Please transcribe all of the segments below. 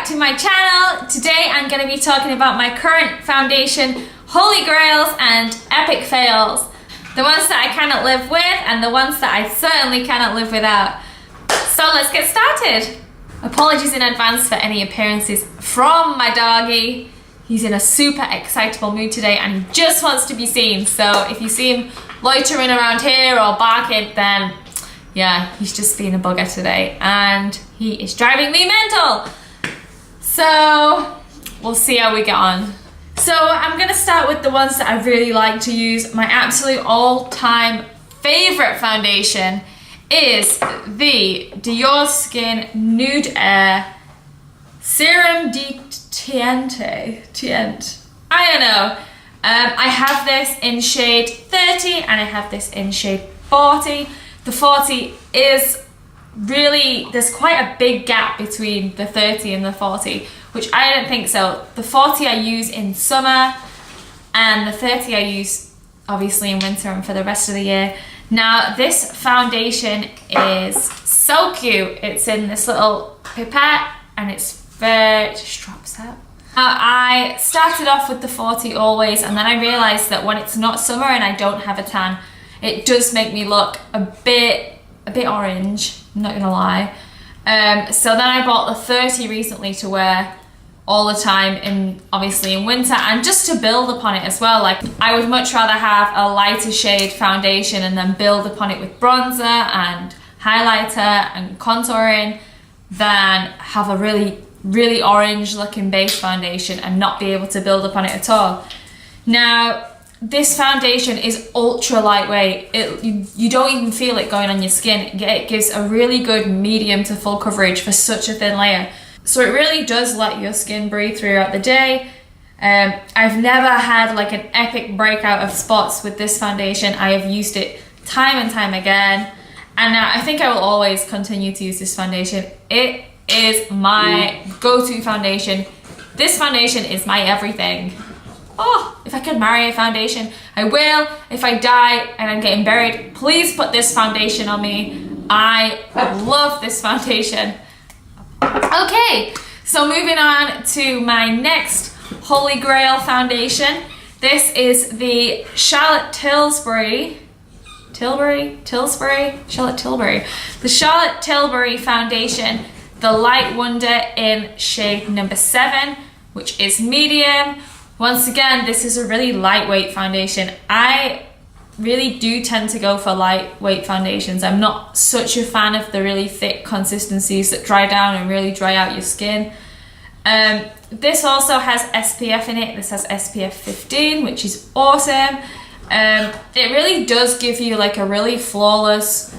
back to my channel. Today I'm going to be talking about my current foundation, holy grails and epic fails. The ones that I cannot live with and the ones that I certainly cannot live without. So let's get started. Apologies in advance for any appearances from my doggy. He's in a super excitable mood today and he just wants to be seen. So if you see him loitering around here or barking, then yeah, he's just being a bugger today and he is driving me mental. So we'll see how we get on. So I'm gonna start with the ones that I really like to use. My absolute all-time favorite foundation is the Dior Skin Nude Air Serum de Teinte. I don't know. I have this in shade 30 and I have this in shade 40. The 40 is really, there's quite a big gap between the 30 and the 40, which I don't think so. The 40 I use in summer and the 30 I use obviously in winter and for the rest of the year. Now this foundation is so cute. It's in this little pipette and it's very, it just drops out. Now I started off with the 40 always, and then I realized that when it's not summer and I don't have a tan, it does make me look a bit orange, I'm not gonna lie. So then I bought the 30 recently to wear all the time, obviously in winter, and just to build upon it as well. Like, I would much rather have a lighter shade foundation and then build upon it with bronzer and highlighter and contouring than have a really orange looking base foundation and not be able to build upon it at all. Now this foundation is ultra lightweight. You don't even feel it going on your skin. It gives a really good medium to full coverage for such a thin layer. So it really does let your skin breathe throughout the day. I've never had like an epic breakout of spots with this foundation. I have used it time and time again. And I think I will always continue to use this foundation. It is my go-to foundation. This foundation is my everything. Oh, if I could marry a foundation, I will. If I die and I'm getting buried, please put this foundation on me. I love this foundation. Okay, so moving on to my next holy grail foundation. This is the Charlotte Tilbury. The Charlotte Tilbury foundation, the Light Wonder in shade number 7, which is medium. Once again, this is a really lightweight foundation. I really do tend to go for lightweight foundations. I'm not such a fan of the really thick consistencies that dry down and really dry out your skin. This also has SPF in it. This has SPF 15, which is awesome. It really does give you like a really flawless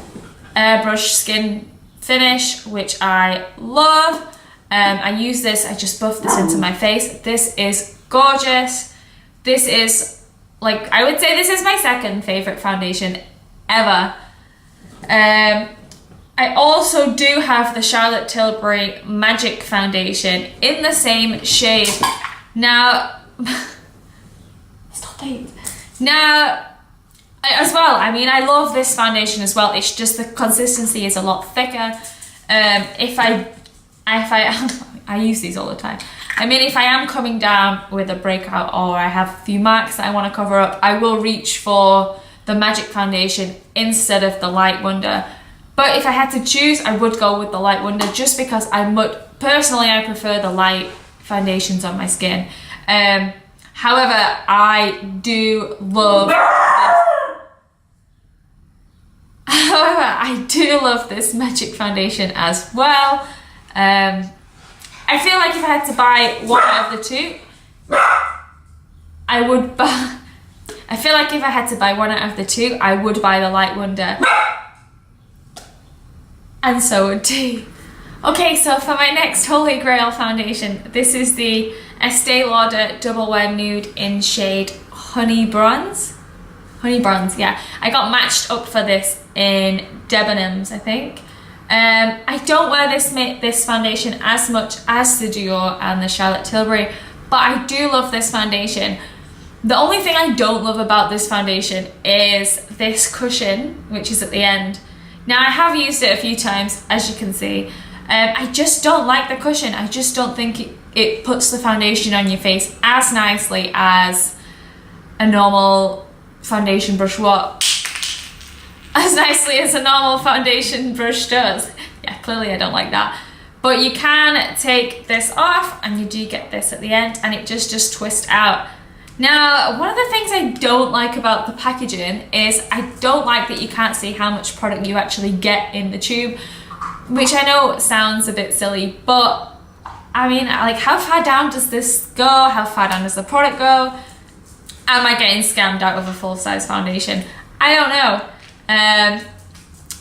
airbrush skin finish, which I love. I use this, I just buff this into my face. This is gorgeous. This is like, I would say this is my second favorite foundation ever. I also do have the Charlotte Tilbury Magique foundation in the same shade. Now, stop it. Now, as well, I mean, I love this foundation as well. It's just the consistency is a lot thicker. I use these all the time. I mean, if I am coming down with a breakout or I have a few marks that I want to cover up, I will reach for the Magique foundation instead of the Light Wonder. But if I had to choose, I would go with the Light Wonder just because personally, I prefer the light foundations on my skin. However, I do love this Magique foundation as well. I feel like if I had to buy one out of the two, I would buy the Light Wonder. And so would T. Okay, so for my next holy grail foundation, this is the Estee Lauder Double Wear Nude in shade Honey Bronze. Honey Bronze, yeah. I got matched up for this in Debenhams, I think. I don't wear this foundation as much as the Dior and the Charlotte Tilbury, but I do love this foundation. The only thing I don't love about this foundation is this cushion, which is at the end. Now I have used it a few times, as you can see, I just don't like the cushion. I just don't think it puts the foundation on your face as nicely as a normal foundation brush as nicely as a normal foundation brush does. Yeah, clearly I don't like that. But you can take this off and you do get this at the end, and it just twists out. Now, one of the things I don't like about the packaging is I don't like that you can't see how much product you actually get in the tube, which I know sounds a bit silly, but I mean, like, how far down does this go? How far down does the product go? Am I getting scammed out of a full-size foundation? I don't know.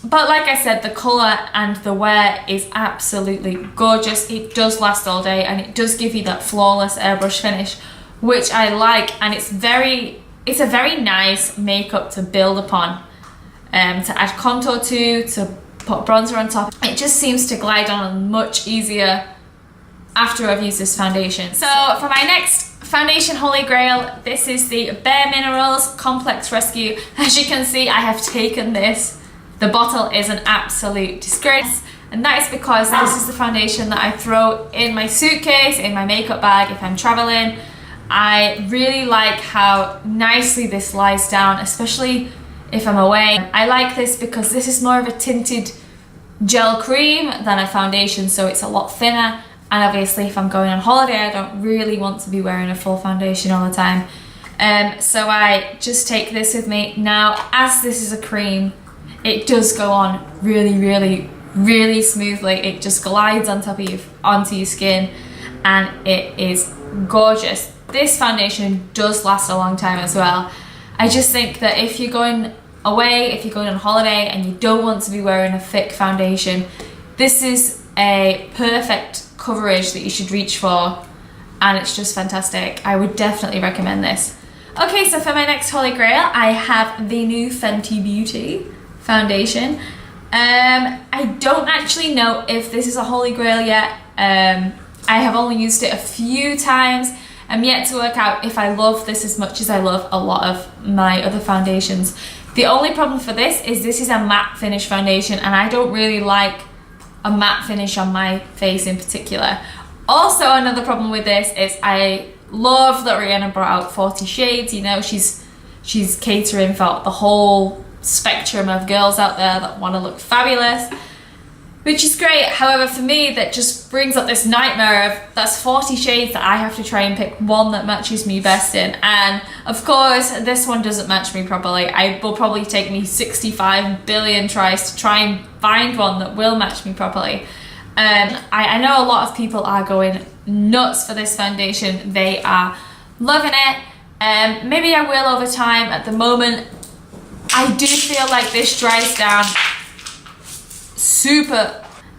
But like I said, the colour and the wear is absolutely gorgeous. It does last all day, and it does give you that flawless airbrush finish, which I like, and it's a very nice makeup to build upon, to add contour to put bronzer on top. It just seems to glide on much easier after I've used this foundation. So for my next foundation holy grail, this is the Bare Minerals Complex Rescue. As you can see, I have taken this. The bottle is an absolute disgrace, and that is because this is the foundation that I throw in my suitcase, in my makeup bag if I'm traveling. I really like how nicely this lies down, especially if I'm away. I like this because this is more of a tinted gel cream than a foundation, so it's a lot thinner. And obviously if I'm going on holiday, I don't really want to be wearing a full foundation all the time. So I just take this with me. Now, as this is a cream, it does go on really smoothly. It just glides on top of you, onto your skin, and it is gorgeous. This foundation does last a long time as well. I just think that if you're going away, if you're going on holiday and you don't want to be wearing a thick foundation, this is a perfect coverage that you should reach for, and it's just fantastic. I would definitely recommend this. Okay, so for my next holy grail, I have the new Fenty Beauty foundation. I don't actually know if this is a holy grail yet. I have only used it a few times. I'm yet to work out if I love this as much as I love a lot of my other foundations. The only problem for this is a matte finish foundation, and I don't really like a matte finish on my face in particular. Also, another problem with this is I love that Rihanna brought out 40 shades. You know, she's catering for the whole spectrum of girls out there that want to look fabulous, which is great. However, for me, that just brings up this nightmare of that's 40 shades that I have to try and pick one that matches me best in. And of course, this one doesn't match me properly. It will probably take me 65 billion tries to try and find one that will match me properly. I know a lot of people are going nuts for this foundation. They are loving it. Maybe I will over time. At the moment, I do feel like this dries down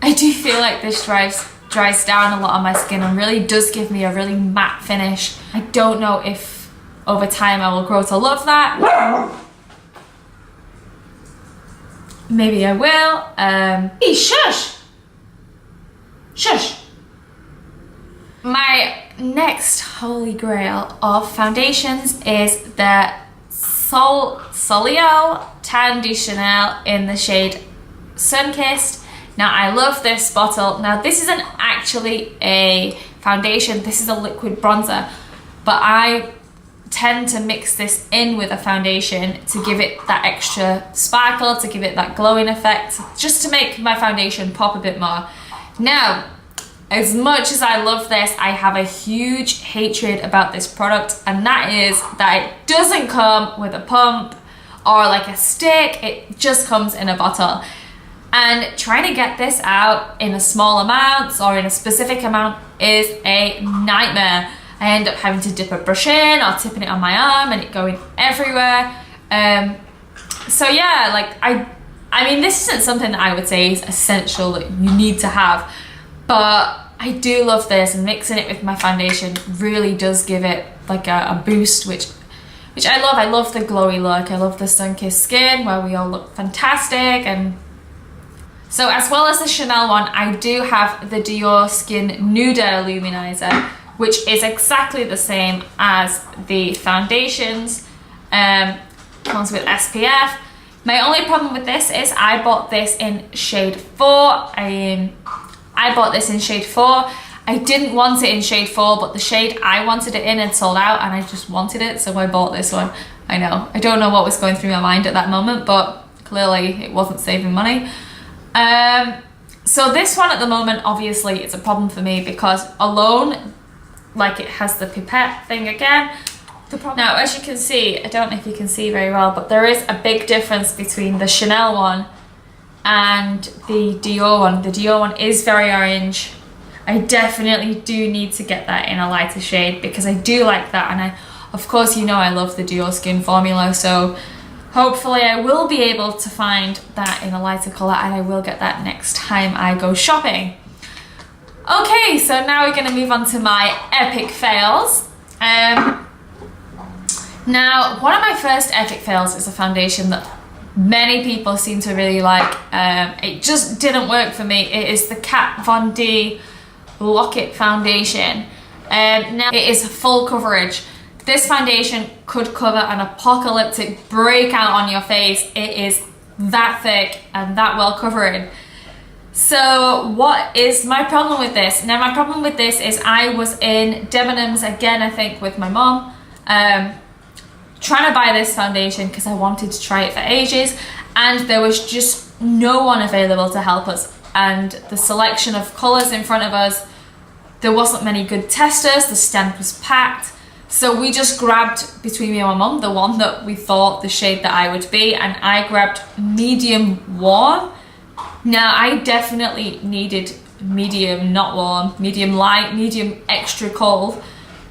I do feel like this dries down a lot on my skin and really does give me a really matte finish. I don't know if over time I will grow to love that. Maybe I will. Hey, shush! Shush! My next holy grail of foundations is the Soleil Tan de Chanel in the shade Sunkissed. Now, I love this bottle. Now, this isn't actually a foundation, this is a liquid bronzer, but I tend to mix this in with a foundation to give it that extra sparkle, to give it that glowing effect, just to make my foundation pop a bit more. Now, as much as I love this, I have a huge hatred about this product, and that is that it doesn't come with a pump or like a stick, it just comes in a bottle. And trying to get this out in a small amounts or in a specific amount is a nightmare. I end up having to dip a brush in or tipping it on my arm and it going everywhere. So yeah, like I mean, this isn't something that I would say is essential that you need to have, but I do love this, and mixing it with my foundation really does give it like a boost, which I love. I love the glowy look. I love the sun-kissed skin where we all look fantastic. And so, as well as the Chanel one, I do have the Dior Skin Nude Luminizer, which is exactly the same as the foundations. Comes with SPF. My only problem with this is I bought this in shade 4. I bought this in shade 4. I didn't want it in shade 4, but the shade I wanted it in had sold out and I just wanted it, so I bought this one. I know, I don't know what was going through my mind at that moment, but clearly it wasn't saving money. So this one at the moment, obviously it's a problem for me because alone, like it has the pipette thing again. Now, as you can see, I don't know if you can see very well, but there is a big difference between the Chanel one and the Dior one. The Dior one is very orange. I definitely do need to get that in a lighter shade because I do like that, and of course, you know I love the Dior Skin Formula, so hopefully I will be able to find that in a lighter colour, and I will get that next time I go shopping. Okay, so now we're going to move on to my epic fails. Now, one of my first epic fails is a foundation that many people seem to really like. It just didn't work for me. It is the Kat Von D Lock-It foundation. Now, it is full coverage. This foundation could cover an apocalyptic breakout on your face. It is that thick and that well covering. So what is my problem with this? Now, my problem with this is I was in Debenhams again, I think, with my mom, trying to buy this foundation because I wanted to try it for ages, and there was just no one available to help us. And the selection of colours in front of us, there wasn't many good testers, the stand was packed. So we just grabbed, between me and my mum, the one that we thought the shade that I would be, and I grabbed medium warm. Now, I definitely needed medium, not warm, medium light, medium extra cold,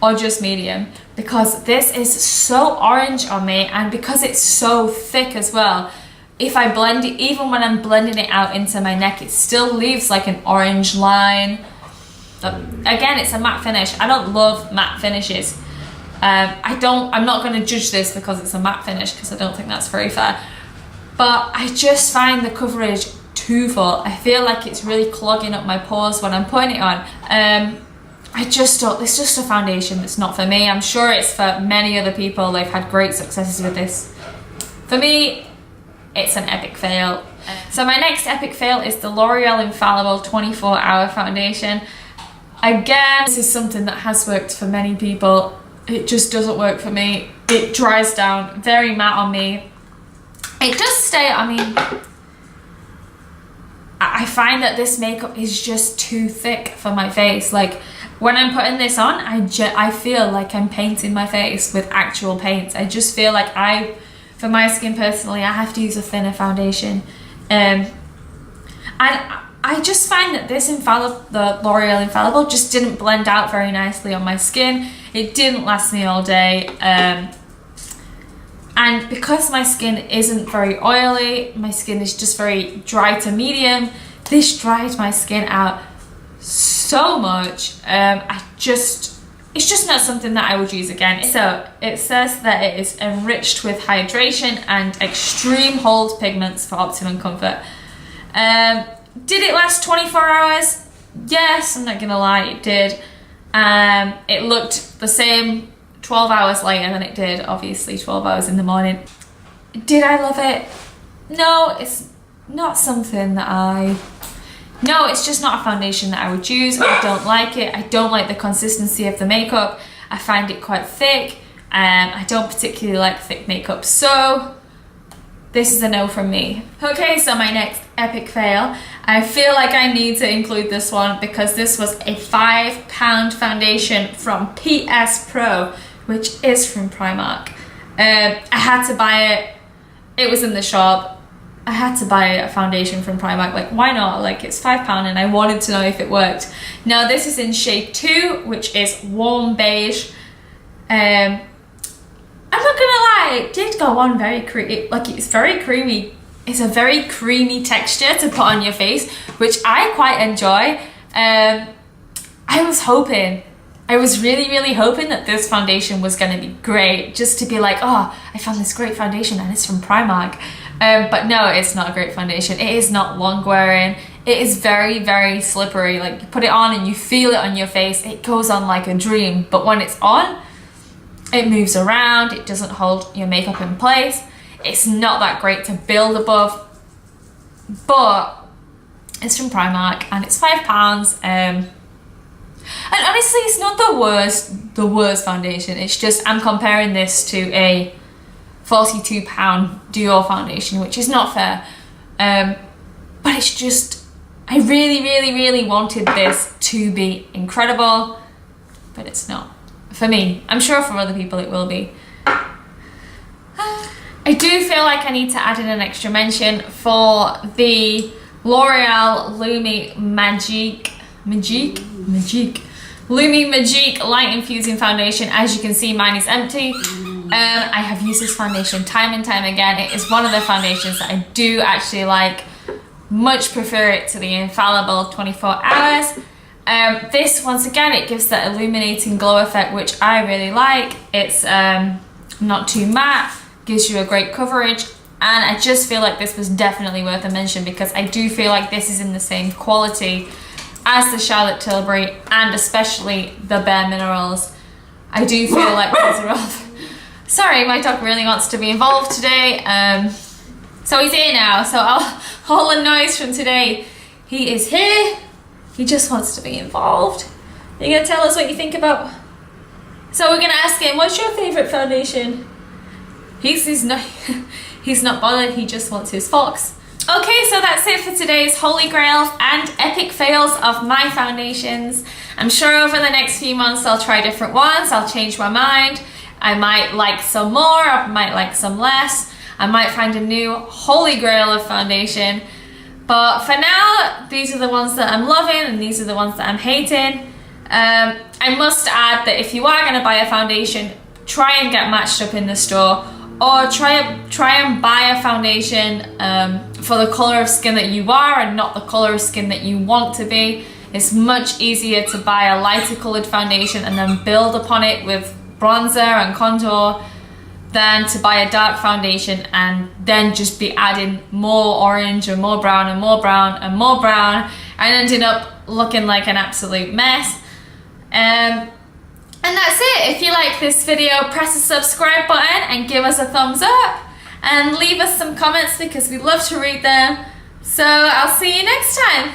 or just medium, because this is so orange on me, and because it's so thick as well, if I blend it, even when I'm blending it out into my neck, it still leaves like an orange line. Again, it's a matte finish. I don't love matte finishes. I'm not going to judge this because it's a matte finish, because I don't think that's very fair. But I just find the coverage too full. I feel like it's really clogging up my pores when I'm putting it on. I just don't, it's just a foundation that's not for me. I'm sure it's for many other people. They've had great successes with this. For me, it's an epic fail. So my next epic fail is the L'Oreal Infallible 24-hour foundation. Again, this is something that has worked for many people. It just doesn't work for me. It dries down, very matte on me. It does stay, I mean, I find that this makeup is just too thick for my face. Like, when I'm putting this on, I feel like I'm painting my face with actual paint. I just feel like for my skin personally, I have to use a thinner foundation. And I just find that this the L'Oreal Infallible just didn't blend out very nicely on my skin. It didn't last me all day. And because my skin isn't very oily, my skin is just very dry to medium, this dried my skin out so much. It's just not something that I would use again. So it says that it is enriched with hydration and extreme hold pigments for optimum comfort. Did it last 24 hours? Yes, I'm not gonna lie, it did. It looked the same 12 hours later than it did, obviously 12 hours in the morning. Did I love it? No, it's not something that no, it's just not a foundation that I would use. I don't like it. I don't like the consistency of the makeup. I find it quite thick. I don't particularly like thick makeup, so this is a no from me. Okay, so my next epic fail. I feel like I need to include this one because this was a £5 foundation from PS Pro, which is from Primark. I had to buy it. It was in the shop. I had to buy a foundation from Primark. Like, why not? Like, it's £5 and I wanted to know if it worked. Now, this is in shade 2, which is warm beige. I'm not gonna lie, it did go on very creamy. Like, it's very creamy. It's a very creamy texture to put on your face, which I quite enjoy. I was really hoping that this foundation was gonna be great, just to be like, oh, I found this great foundation and it's from Primark. But no, it's not a great foundation. It is not long wearing. It is very slippery. Like, you put it on and you feel it on your face. It goes on like a dream, but when it's on, it moves around. It doesn't hold your makeup in place. It's not that great to build above, but It's from Primark and it's £5. And honestly, it's not the worst foundation. It's just I'm comparing this to a £42 Dior foundation, which is not fair. But it's just, I really wanted this to be incredible, but it's not. For me, I'm sure for other people it will be. I do feel like I need to add in an extra mention for the L'Oreal Magique Light Infusing Foundation. As you can see, mine is empty. I have used this foundation time and time again. It is one of the foundations that I do actually like. Much prefer it to the Infallible 24 hours. This, once again, it gives that illuminating glow effect, which I really like. It's not too matte, gives you a great coverage, and I just feel like this was definitely worth a mention because I do feel like this is in the same quality as the Charlotte Tilbury and especially the Bare Minerals. I do feel like these are all... Sorry, my dog really wants to be involved today. So he's here now, so all the noise from today, he is here. He just wants to be involved. You're gonna tell us what you think about... So we're gonna ask him, what's your favourite foundation? He's not bothered, he just wants his fox. Okay, so that's it for today's Holy Grails and epic fails of my foundations. I'm sure over the next few months I'll try different ones, I'll change my mind. I might like some more, I might like some less. I might find a new Holy Grail of foundation. But for now, these are the ones that I'm loving and these are the ones that I'm hating. I must add that if you are going to buy a foundation, try and get matched up in the store, or try and buy a foundation for the colour of skin that you are and not the colour of skin that you want to be. It's much easier to buy a lighter coloured foundation and then build upon it with bronzer and contour than to buy a dark foundation and then just be adding more orange and more brown and more brown and more brown and ending up looking like an absolute mess. And that's it. If you like this video, press the subscribe button and give us a thumbs up and leave us some comments because we love to read them. So I'll see you next time.